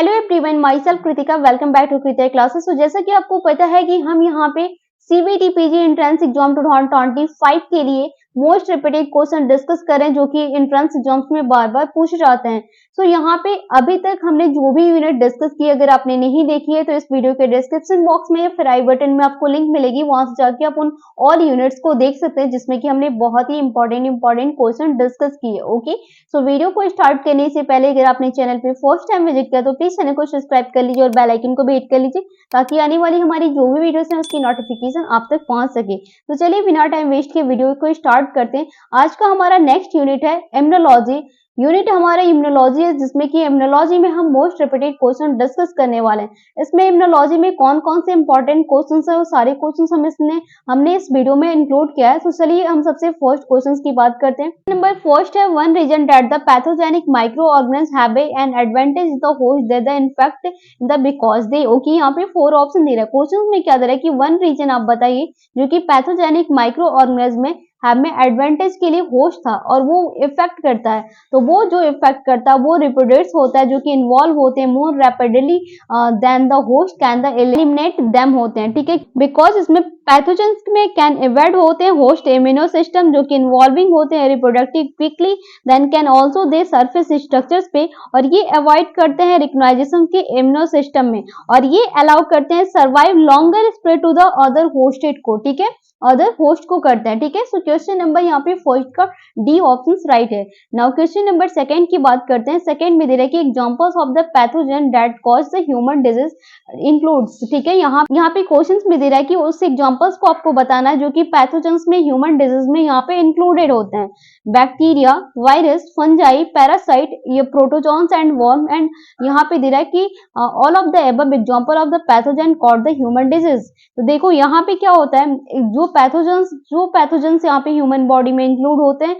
Hello everyone, myself Kritika. Welcome back to Kritika classes. तो जैसा कि आपको पता है कि हम यहाँ पे सीबीटी पीजी एंट्रेंस एग्जाम 2025 के लिए मोस्ट रिपीटेड क्वेश्चन डिस्कस करें जो कि एंट्रेंस एग्जाम्स में बार बार पूछे जाते हैं। सो यहाँ पे अभी तक हमने जो भी यूनिट डिस्कस की, अगर आपने नहीं देखी है तो इस वीडियो के डिस्क्रिप्शन बॉक्स में या फिर आई बटन में आपको लिंक मिलेगी, वहां से जाके आप उन ऑल यूनिट्स को देख सकते हैं जिसमें कि हमने बहुत ही इंपॉर्टेंट क्वेश्चन डिस्कस किए। ओके, सो वीडियो को स्टार्ट करने से पहले अगर आपने चैनल पे फर्स्ट टाइम विजिट किया तो प्लीज चैनल को सब्सक्राइब कर लीजिए और बेल आइकन को भी हिट कर लीजिए ताकि आने वाली हमारी जो भी वीडियोस हैं उसकी नोटिफिकेशन आप तक पहुंच सके। तो चलिए बिना टाइम वेस्ट के वीडियो को स्टार्ट करते हैं। आज का हमारा नेक्स्ट यूनिट है इम्यूनोलॉजी। यूनिट हमारा इम्यूनोलॉजी है जिसमें कि इम्यूनोलॉजी में हम मोस्ट रिपीटेड क्वेश्चन डिस्कस करने वाले हैं। इसमें इम्यूनोलॉजी में कौन कौन से इंपॉर्टेंट क्वेश्चंस है वो सारे क्वेश्चंस हमने इस वीडियो में इंक्लूड किया है। तो चलिए हम सबसे फर्स्ट क्वेश्चंस की बात करते हैं। नंबर फर्स्ट है, one reason that the pathogenic microorganism have an advantage the host they the infect the because they. Okay, यहाँ पे 4 ऑप्शन दे रहा है। क्वेश्चन में क्या दे रहा है कि वन रीजन आप बताइए जो कि पैथोजेनिक माइक्रो ऑर्गेनिज्म में हमें एडवांटेज के लिए होस्ट था और वो इफेक्ट करता है। तो वो जो इफेक्ट करता है वो रिप्रोड्यूस होता है, जो कि इन्वॉल्व होते हैं more rapidly than the host can the eliminate them होते हैं। ठीक है, बिकॉज इसमें पैथोजेंस में कैन एवॉइड होते हैं होस्ट इम्यूनो सिस्टम जो कि इन्वॉल्विंग होते हैं reproductive quickly, then can also they surface structures पे, और ये अवॉइड करते हैं रिकग्नाइजेशन के इम्यूनो सिस्टम में, और ये अलाउ करते हैं survive longer spread to the other hosted को। ठीक है, अदर होस्ट को करते हैं। ठीक है, सो क्वेश्चन नंबर यहाँ पे फर्स्ट का डी ऑप्शन राइट है। नाउ क्वेश्चन नंबर सेकंड की बात करते हैं। सेकंड में दे रहा है कि examples of the pathogen that cause the human disease includes. ठीक है, यहाँ पे क्वेश्चंस में दे रहा है कि उस एग्जांपल्स को आपको बताना है जो कि पैथोजेंस में ह्यूमन डिजीज में यहाँ पे इंक्लूडेड होते हैं। बैक्टीरिया, वायरस, फंजाई, पैरासाइट, ये प्रोटोजोन्स एंड वर्म, एंड यहाँ पे दे रहा है कि all of the above example of the pathogen cause the human disease. तो देखो यहाँ पे क्या होता है, जो पैथोजेंस यहाँ पे ह्यूमन बॉडी में इंक्लूड होते हैं,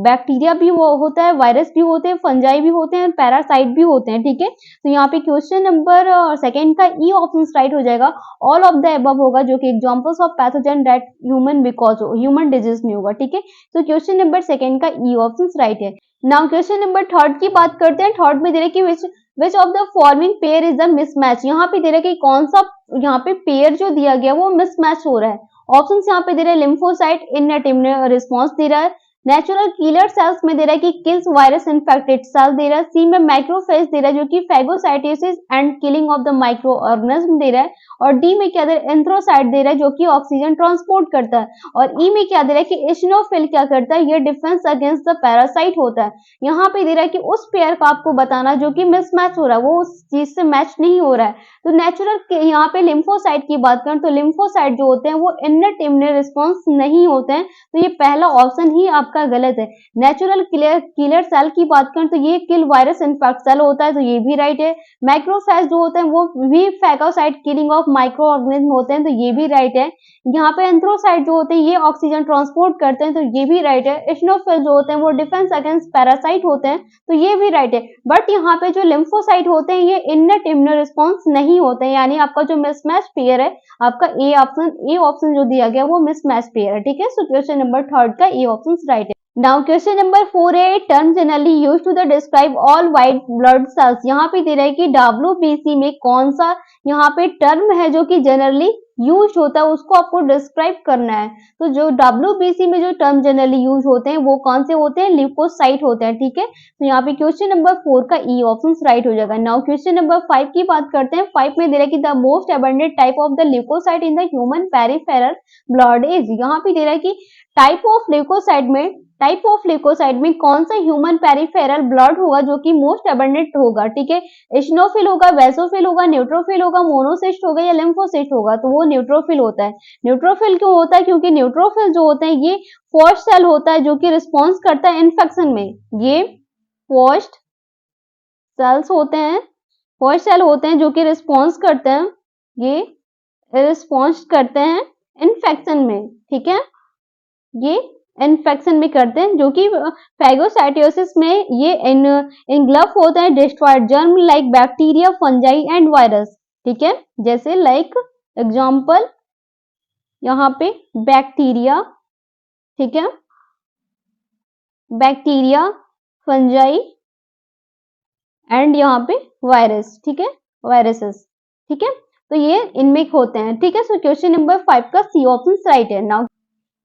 बैक्टीरिया भी वो होता है, वायरस भी होते हैं, फंजाई भी होते हैं, पैरासाइट भी होते हैं। ठीक है, तो यहाँ पे क्वेश्चन नंबर सेकंड का ई ऑप्शन राइट हो जाएगा। ऑल ऑफ द अबव होगा जो कि examples of pathogen that human because human disease में होगा। ठीक है, तो क्वेश्चन नंबर सेकंड का ई ऑप्शन राइट है। नाउ क्वेश्चन नंबर थर्ड की बात करते हैं। थर्ड में दे रहे कि which of the following pair is the mismatch. यहाँ पे दे रहे कि कौन सा यहाँ पे पेयर जो दिया गया वो मिसमैच हो रहा है। ऑप्शन यहाँ पे दे रहे हैं लिम्फोसाइट इननेट इम्यून रिस्पॉन्स दे रहा है, नेचुरल किलर सेल्स में दे रहा है कि किल्स वायरस इन्फेक्टेड सेल दे रहा है, सी में मैक्रोफेज दे रहा है जो कि phagocytosis and killing of the microorganism दे रहा है, और डी में क्या दे रहा है एंथ्रोसाइट दे रहा है जो कि ऑक्सीजन ट्रांसपोर्ट करता है, और ई में क्या दे रहा है कि इसिनोफिल क्या करता है, ये डिफेंस अगेंस्ट द पैरासाइट होता है। यहाँ पे दे रहा है कि उस पेयर का आपको बताना जो कि मिसमैच हो रहा है, वो उस चीज से मैच नहीं हो रहा है। तो नेचुरल यहाँ पे लिम्फोसाइट की बात करें तो लिम्फोसाइट जो होते हैं वो इननेट इम्यून रिस्पॉन्स नहीं होते हैं, तो ये पहला ऑप्शन ही आपका गलत है। नेचुरल किलर सेल की बात करें तो ये किल वायरस इन्फेक्ट सेल होता है, तो ये भी राइट है। मैक्रोफेज जो होते हैं वो भी phagocyte killing of micro organism होते हैं, तो ये भी राइट है। यहाँ पे एंथ्रोसाइट जो होते हैं ये ऑक्सीजन ट्रांसपोर्ट करते हैं, तो ये भी राइट है। इसिनोफिल जो होते हैं वो डिफेंस अगेंस्ट पैरासाइट होते हैं, तो ये भी राइट है। बट यहाँ पे जो लिम्फोसाइट होते हैं ये इननेट इम्यून रिस्पॉन्स नहीं होते हैं, यानी आपका जो मिसमैच पेयर है आपका ए ऑप्शन जो दिया गया वो मिसमैच पेयर है। ठीक है, सो क्वेश्चन नंबर थर्ड का ए ऑप्शन राइट है। नाउ क्वेश्चन नंबर 4 है, term generally used to the describe all white blood cells. यहाँ पे दे रहा है कि डब्ल्यूबीसी में कौन सा यहाँ पे टर्म है जो कि जनरली यूज होता है, उसको आपको डिस्क्राइब करना है। तो जो डब्ल्यूबीसी में जो टर्म जनरली यूज होते हैं वो कौन से होते हैं, ल्यूकोसाइट होते हैं। ठीक है, तो यहाँ पे क्वेश्चन नंबर 4 का ई ऑप्शन राइट हो जाएगा। नाउ क्वेश्चन नंबर 5 की बात करते हैं। 5 में दे रहा है कि the most abundant type of the leukocyte in the human peripheral blood is. यहाँ पे दे रहा है कि टाइप ऑफ ल्यूकोसाइट में कौन सा ह्यूमन पेरिफेरल ब्लड होगा जो कि मोस्ट अबंडेंट होगा। ठीक है, इसिनोफिल होगा, बेसोफिल होगा, न्यूट्रोफिल होगा, मोनोसिस्ट होगा या लिम्फोसिस्ट होगा, तो वो न्यूट्रोफिल होता है। न्यूट्रोफिल क्यों होता है, क्योंकि न्यूट्रोफिल जो होते हैं ये फर्स्ट सेल होता है जो कि रिस्पॉन्स करता है इन्फेक्शन में। ये फर्स्ट सेल्स होते हैं, फर्स्ट सेल होते हैं जो कि रिस्पॉन्स करते हैं, ये रिस्पॉन्स करते हैं इन्फेक्शन में। ठीक है, ये इन्फेक्शन में करते हैं, जो कि फैगोसाइटोसिस में ये इनग्लफ होते हैं destroyed germ like bacteria, fungi and virus. ठीक है, जैसे लाइक एग्जांपल यहाँ पे बैक्टीरिया, ठीक है, बैक्टीरिया, फंजाई एंड यहाँ पे वायरस, ठीक है, वायरसेस, ठीक है, तो ये इनमें होते हैं, ठीक है। सो क्वेश्चन नंबर 5 का सी ऑप्शन राइट है।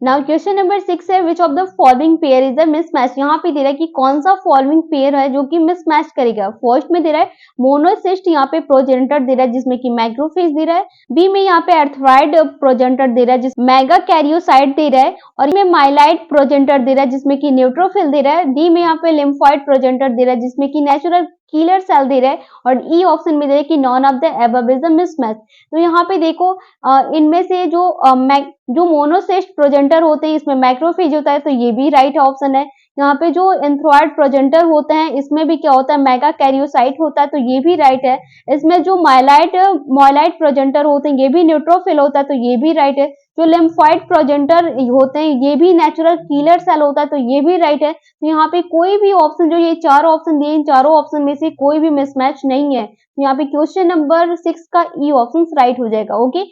नाउ क्वेश्चन नंबर 6 है which of the following pair is the mismatch. यहाँ पे दे रहा है कि कौन सा फॉलोइंग पेयर है जो कि मिसमैच करेगा। फर्स्ट में दे रहा है मोनोसिस्ट, यहाँ पे प्रोजेनिटर दे रहा है जिसमें कि मैक्रोफेज दे रहा है। बी में यहाँ पे एर्थराइड प्रोजेनिटर दे रहा है जिसमें मेगा कैरियोसाइट दे रहा है, और में माइलाइड प्रोजेनिटर दे रहा है जिसमें कि न्यूट्रोफिल दे रहा है। डी में यहाँ पे लिम्फोइड प्रोजेनिटर दे रहा है जिसमें कि नेचुरल किलर सेल दे रहा है, और ई ऑप्शन में दे रहा है कि none of the above is the mismatch. तो यहाँ पे देखो इनमें से जो मोनोसिस्ट प्रोजेंटर होते हैं इसमें मैक्रोफेज होता है, तो ये भी राइट ऑप्शन है। यहाँ पे जो एंथ्रॉइड प्रोजेंटर होते हैं इसमें भी क्या होता है, मेगा कैरियोसाइट होता है, तो ये भी राइट है। इसमें जो माइलाइड प्रोजेंटर होते हैं ये भी न्यूट्रोफिल होता है, तो ये भी राइट है। जो लिम्फोइड प्रोजेंटर होते हैं ये भी नेचुरल किलर सेल होता है, तो ये भी राइट है। तो यहाँ पे कोई भी ऑप्शन, जो ये चार ऑप्शन दिए, इन चारों ऑप्शन में से कोई भी मिसमैच नहीं है। तो यहाँ पे क्वेश्चन नंबर 6 का ई ऑप्शन राइट हो जाएगा। ओके,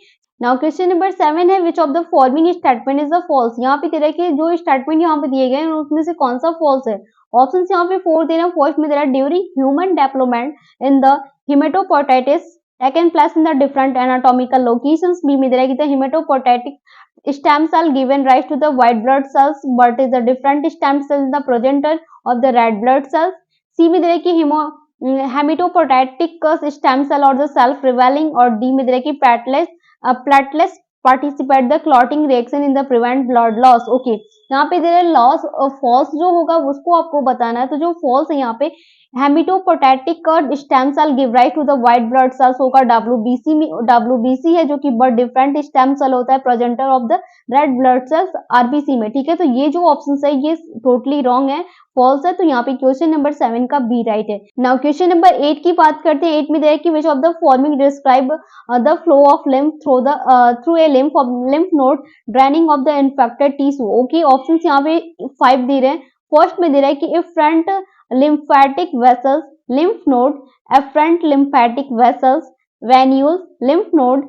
नाउ क्वेश्चन नंबर 7 है which of the following statement is the false. यहाँ पे दे रहा है कि जो स्टेटमेंट यहाँ पे दिए गए हैं उसमें से कौन सा फॉल्स है। ऑप्शन यहाँ पे 4 दे रहे हैं। फर्स्ट में दे रहा है during human development in the haematopoiesis taken place in the different anatomical locations. B में दे रहा है कि the hematopoietic stem cell given rise to the white blood cells but is a different stem cell in the progenitor of the red blood cells. C में दे रहा है कि hematopoietic stem cell or the self revealing, और D में दे रहा है कि platelets participate the clotting reaction in the prevent blood loss. Okay, यहाँ पे दे रहा है लॉस फॉल्स जो होगा उसको आपको बताना है। तो जो फॉल्स है यहाँ पे haematopoietic stem cell give rise to the white blood cells होगा WBC में। WBC है जो कि बट डिफरेंट स्टेम सेल होता है progenitor of the red blood cells RBC में, ठीक है। तो ये जो ऑप्शन है ये टोटली रॉन्ग है, फॉल्स है। तो यहाँ पे क्वेश्चन नंबर 7 का बी राइट है। नाउ क्वेश्चन नंबर 8 की बात करते हैं। 8 में देखिए कि which of the following describe the flow of lymph through a lymph node draining of the infected tissue. Okay, options यहाँ पे 5 दे रहे हैं। फर्स्ट में दे रहा है कि front lymphatic vessels, lymph node, afferent lymphatic vessels, venules, lymph node,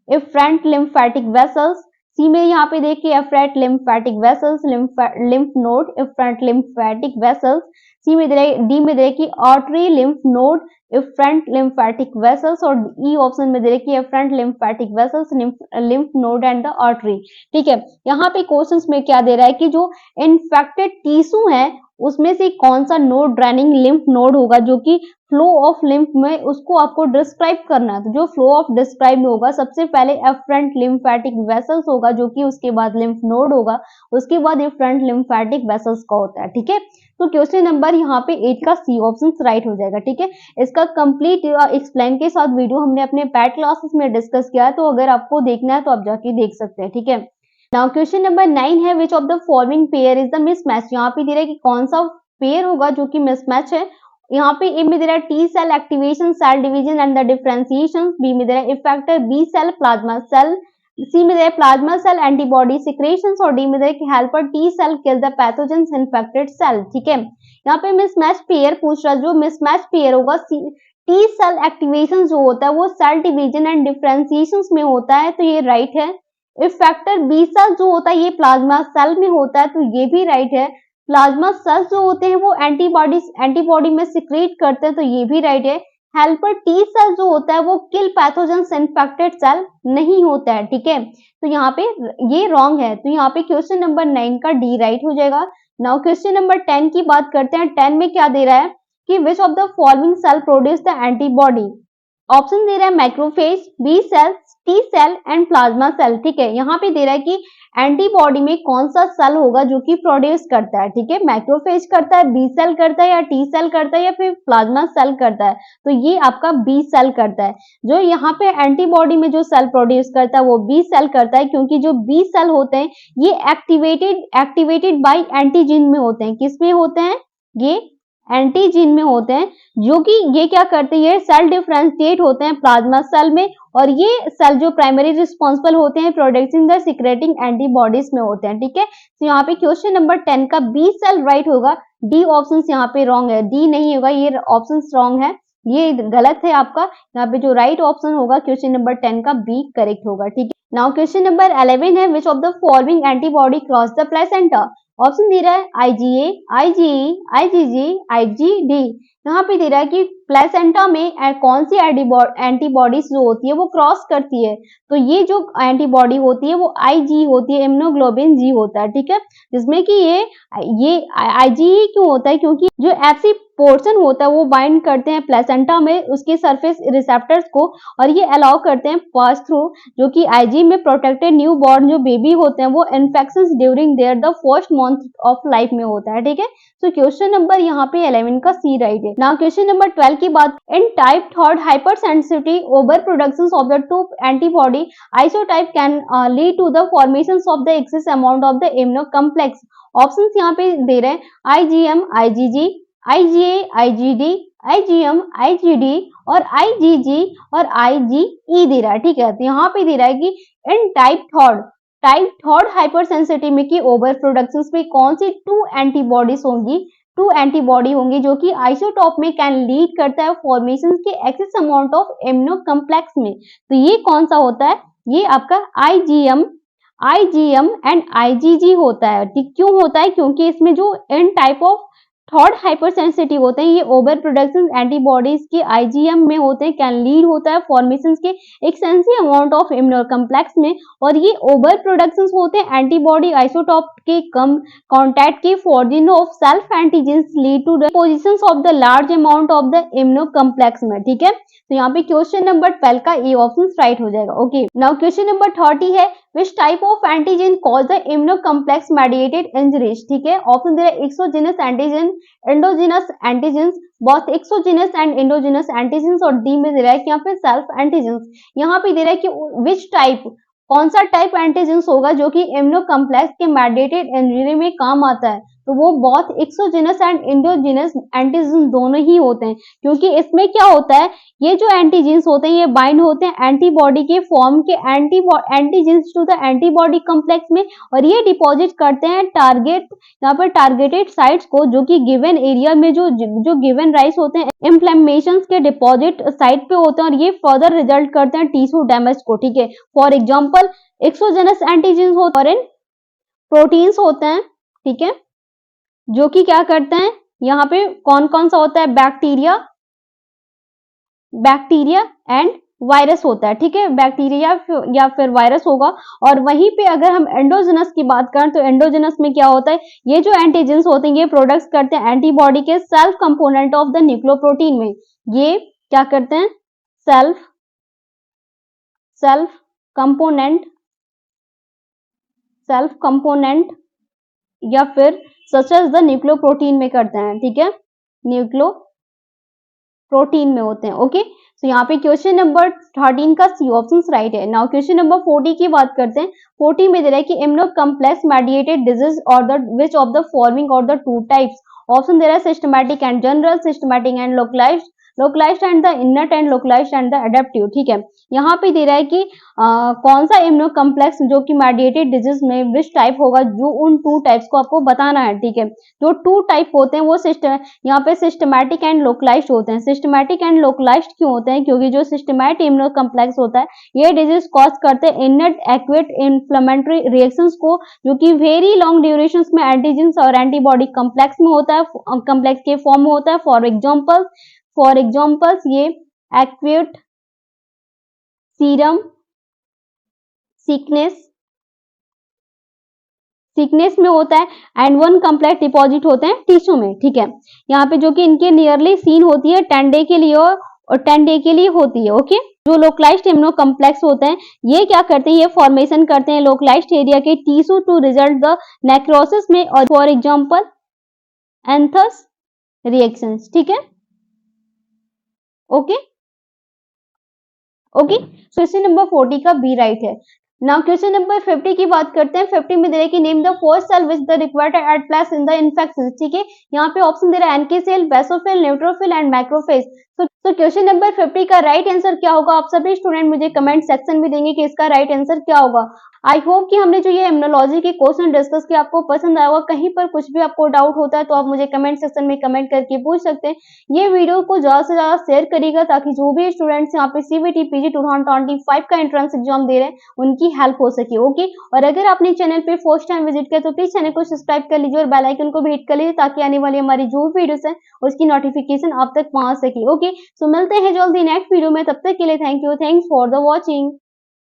efferent lymphatic vessels. सी में यहाँ पे देखिए afferent lymphatic vessels, lymph node, efferent lymphatic vessels. सी में डी में देखिए artery, lymph node, efferent lymphatic vessels, और ई ऑप्शन में देखिए efferent lymphatic vessels, lymph node and the artery, ठीक है। यहाँ पे क्वेश्चंस में क्या दे रहा है कि जो इन्फेक्टेड टिश्यू है उसमें से कौन सा नोड ड्रेनिंग लिम्फ नोड होगा जो कि फ्लो ऑफ लिम्फ में, उसको आपको डिस्क्राइब करना है। तो जो फ्लो ऑफ डिस्क्राइब होगा सबसे पहले एफरेंट लिम्फेटिक वेसल्स होगा, जो कि उसके बाद लिम्फ नोड होगा, उसके बाद एफरेंट लिम्फेटिक वेसल्स का होता है, ठीक है। तो क्वेश्चन नंबर यहाँ पे 8 का सी ऑप्शन राइट हो जाएगा, ठीक है। इसका कंप्लीट एक्सप्लेन के साथ वीडियो हमने अपने पैट क्लासेस में डिस्कस किया है, तो अगर आपको देखना है तो आप जाके देख सकते हैं, ठीक है। नाउ क्वेश्चन नंबर 9 है which of the following pair is the mismatch. यहाँ पे दे रहा है कि कौन सा पेयर होगा जो कि मिसमैच है। यहाँ पे ए में दे रहा है T cell activation, cell division and the differentiation. B में दे रहा है effector B cell plasma cell. C में दे रहा है प्लाज्मा सेल एंटीबॉडी सिक्रेशंस, और डी में दे रहा है कि helper T cell kill the pathogens infected cell, ठीक है। यहाँ पे मिसमैच पेयर पूछ रहा है। जो मिसमैच पेयर होगा टी सेल एक्टिवेशन जो होता है वो सेल डिवीजन एंड डिफरेंशिएशन में होता है, तो ये राइट है। इफेक्टर बी सेल जो होता है ये प्लाज्मा सेल में होता है, तो ये भी राइट है। प्लाज्मा सेल्स जो होते हैं वो एंटीबॉडी में सिक्रेट करते हैं, तो ये भी राइट है। हेल्पर टी सेल जो होता है वो किल पैथोजेंस इन्फेक्टेड सेल नहीं होता है, ठीक है। तो यहाँ पे ये रॉन्ग है, तो यहाँ पे क्वेश्चन नंबर 9 का डी राइट हो जाएगा। नाउ क्वेश्चन नंबर 10 की बात करते हैं। 10 में क्या दे रहा है कि which of the following cell produce the antibody. Option दे रहा है macrophage, B cell, T cell and plasma cell, ठीक है। यहाँ पे दे रहा है कि एंटीबॉडी में कौन सा सेल होगा जो कि प्रोड्यूस करता है, ठीक है। मैक्रोफेज करता है, बी सेल करता है, या टी सेल करता है, या फिर प्लाज्मा सेल करता है, तो ये आपका बी सेल करता है। जो यहाँ पे एंटीबॉडी में जो सेल प्रोड्यूस करता है वो बी सेल करता है, क्योंकि जो बी सेल होते हैं ये एक्टिवेटेड बाय एंटीजन में होते हैं। किस में होते हैं? ये एंटीजन में होते हैं, जो कि ये क्या करते हैं, ये सेल डिफरेंशिएट होते हैं प्लाज्मा सेल में, और ये सेल जो प्राइमरी रिस्पॉन्सिबल होते हैं प्रोडक्टिंग द सिक्रेटिंग एंटीबॉडीज में होते हैं, ठीक है। तो यहाँ पे क्वेश्चन नंबर 10 का बी सेल राइट होगा। डी ऑप्शन यहाँ पे रॉन्ग है, डी नहीं होगा, ये ऑप्शन रॉन्ग है, ये गलत है आपका। यहाँ पे जो राइट ऑप्शन होगा क्वेश्चन नंबर 10 का बी करेक्ट होगा, ठीक है। नाउ क्वेश्चन नंबर 11 है which of the following antibody cross the placenta. Option दे रहा है IgA, IgE, IgG, IgD। यहाँ पे दे रहा है कि प्लेसेंटा में कौन सी एंटीबॉडीज जो होती है वो क्रॉस करती है, तो ये जो एंटीबॉडी होती है वो IG होती है, इम्यूनोग्लोबिन G होता है, ठीक है, जिसमें कि ये IgE क्यों होता है, क्योंकि जो FC पोर्शन होता है वो बाइंड करते हैं प्लेसेंटा में उसके सरफेस रिसेप्टर्स को, और ये अलाउ करते हैं पास थ्रू, जो कि IG में प्रोटेक्टेड न्यू बॉर्न जो बेबी होते हैं वो infections during their the first month of life में होता है, ठीक है। तो क्वेश्चन नंबर यहाँ पे 11 का सी राइट है। नाउ क्वेश्चन नंबर 12 की बात, in type third hypersensitivity overproduction of the two antibody isotype can lead to the formation of the excess amount of the immunocomplex. Options यहाँ पे दे रहे हैं IgM, IgG, IgA, IgD, IgM, IgD और IgG और IgE दे रहा है, ठीक है। तो यहाँ पे दे रहा है कि इन टाइप थर्ड हाइपर सेंसिटिविटी की ओवर प्रोडक्शन में कौन सी टू एंटीबॉडी होंगी जो कि आइसोटॉप में कैन लीड करता है फॉर्मेशन के access amount of immuno complex में। तो ये कौन सा होता है, ये आपका IgM एंड IgG होता है। क्यों होता है, क्योंकि इसमें जो in type of third hypersensitive होते हैं ये ओवर प्रोडक्शन एंटीबॉडीज के IgM में होते हैं, कैन लीड होता है फॉर्मेशन के extensive amount of immuno complex में, और ये ओवर प्रोडक्शन होते हैं एंटीबॉडी आइसोटॉप के कम कांटेक्ट के forging of self antigens lead to the positions of the large amount of the immunocomplex में, ठीक है। तो यहाँ पे क्वेश्चन नंबर 12 का ए ऑप्शन राइट हो जाएगा। ओके, नाउ क्वेश्चन नंबर 30 है, which type of antigen cause the immuno complex mediated injuries, ठीक है। ऑप्शन दे रहा है exogenous antigen, endogenous antigens, both exogenous and endogenous antigens, और डी में दे रहा है कि यहाँ पे सेल्फ एंटीजेंस। यहाँ पे दे रहा है कि विच टाइप, कौन सा टाइप एंटीजेंस होगा जो कि इम्यूनो कम्प्लेक्स के मेडिएटेड इंजरी में काम आता है, तो वो बहुत एक्सोजेनस एंड एंडोजेनस एंटीजन दोनों ही होते हैं, क्योंकि इसमें क्या होता है, ये जो एंटीजेंस होते हैं ये बाइंड होते हैं एंटीबॉडी के फॉर्म के antigens to the antibody complex में, और ये डिपॉजिट करते हैं यहाँ पर टारगेटेड साइट्स को, जो कि गिवन एरिया में जो गिवन राइस होते हैं इंफ्लेमेशन के डिपॉजिट साइट पे होते हैं, और ये फर्दर रिजल्ट करते हैं टिश्यू डैमेज को, ठीक है। For example exogenous antigens foreign proteins होते हैं, ठीक है, जो कि क्या करते हैं, यहाँ पे कौन कौन सा होता है, बैक्टीरिया एंड वायरस होता है, ठीक है, बैक्टीरिया या फिर वायरस होगा। और वहीं पे अगर हम एंडोजेनस की बात करें तो एंडोजेनस में क्या होता है, ये जो एंटीजेंस होते हैं ये प्रोडक्ट्स करते हैं एंटीबॉडी के self component of the nucleoprotein में, ये क्या करते हैं, सेल्फ कंपोनेंट या फिर सच एज द न्यूक्लियोप्रोटीन में करते हैं, ठीक है, न्यूक्लियोप्रोटीन में होते हैं। ओके, तो यहाँ पे क्वेश्चन नंबर 13 का सी ऑप्शन राइट है। नाउ क्वेश्चन नंबर 40 की बात करते हैं। 40 में दे रहा है कि इम्यूनो कम्प्लेक्स मेडिएटेड डिजीज और the which of the forming और द टू टाइप्स। ऑप्शन दे रहा है systematic and general, systematic and localized and the innate and localized and the adaptive, ठीक है। यहाँ पे दे रहा है कि कौन सा इम्यूनो कम्प्लेक्स जो कि मेडिएटेड डिजीज में विच टाइप होगा, जो उन टू टाइप्स को आपको बताना है, ठीक है। जो टू टाइप होते हैं वो यहाँ पे सिस्टमैटिक एंड लोकलाइज्ड होते हैं। सिस्टमैटिक एंड लोकलाइज्ड क्यों होते हैं, क्योंकि जो सिस्टमैटिक इम्यूनो कम्प्लेक्स होता है ये डिजीज कॉज करते हैं इनट एक्यूट इन्फ्लेमेटरी रिएक्शंस को, जो कि वेरी लॉन्ग ड्यूरेशन में एंटीजेंस और एंटीबॉडी कम्प्लेक्स में होता है, कम्प्लेक्स के फॉर्म में होता है। फॉर एग्जाम्पल्स ये एक्यूट सीरम सिकनेस में होता है एंड वन कम्प्लेक्स डिपॉजिट होते हैं टिश्यू में, ठीक है। यहाँ पे जो कि इनके नियरली सीन होती है 10 डे के लिए और 10 डे के लिए होती है। ओके, जो लोकलाइज्ड इम्यूनो कम्प्लेक्स होते हैं ये क्या करते हैं, ये फॉर्मेशन करते हैं लोकलाइज्ड एरिया के tissue to result the necrosis में, और फॉर एग्जाम्पल एंथस रिएक्शंस, ठीक है। ओके, क्वेश्चन नंबर 40 का बी राइट है। नाउ क्वेश्चन नंबर 50 की बात करते हैं। 50 में दे रहा है कि name the first cell which the required at place in the infection, ठीक है। यहाँ पे ऑप्शन दे रहा है NK cell, basophil, neutrophil and macrophage. तो तो क्वेश्चन नंबर 50 का राइट आंसर क्या होगा? आप सभी स्टूडेंट मुझे कमेंट सेक्शन में देंगे कि इसका राइट आंसर क्या होगा। आई होप कि हमने जो ये इम्यूनोलॉजी के क्वेश्चन डिस्कस किया आपको पसंद आया होगा। कहीं पर कुछ भी आपको डाउट होता है तो आप मुझे कमेंट सेक्शन में कमेंट करके पूछ सकते हैं। ये वीडियो को ज़्यादा से ज़्यादा शेयर करिएगा ताकि जो भी स्टूडेंट्स यहाँ पे सीबीटी पीजी 2025 का एंट्रेंस एग्जाम दे रहे हैं उनकी हेल्प हो सके। ओके, और अगर आपने चैनल पे फर्स्ट टाइम विजिट किया तो प्लीज चैनल को सब्सक्राइब कर लीजिए और बेल आइकन को भी हिट कर लीजिए ताकि आने वाली हमारी जो वीडियोस है उसकी नोटिफिकेशन आप तक पहुंच सके। ओके, सो मिलते हैं जल्दी नेक्स्ट वीडियो में, तब तक के लिए thank you, thanks for the watching.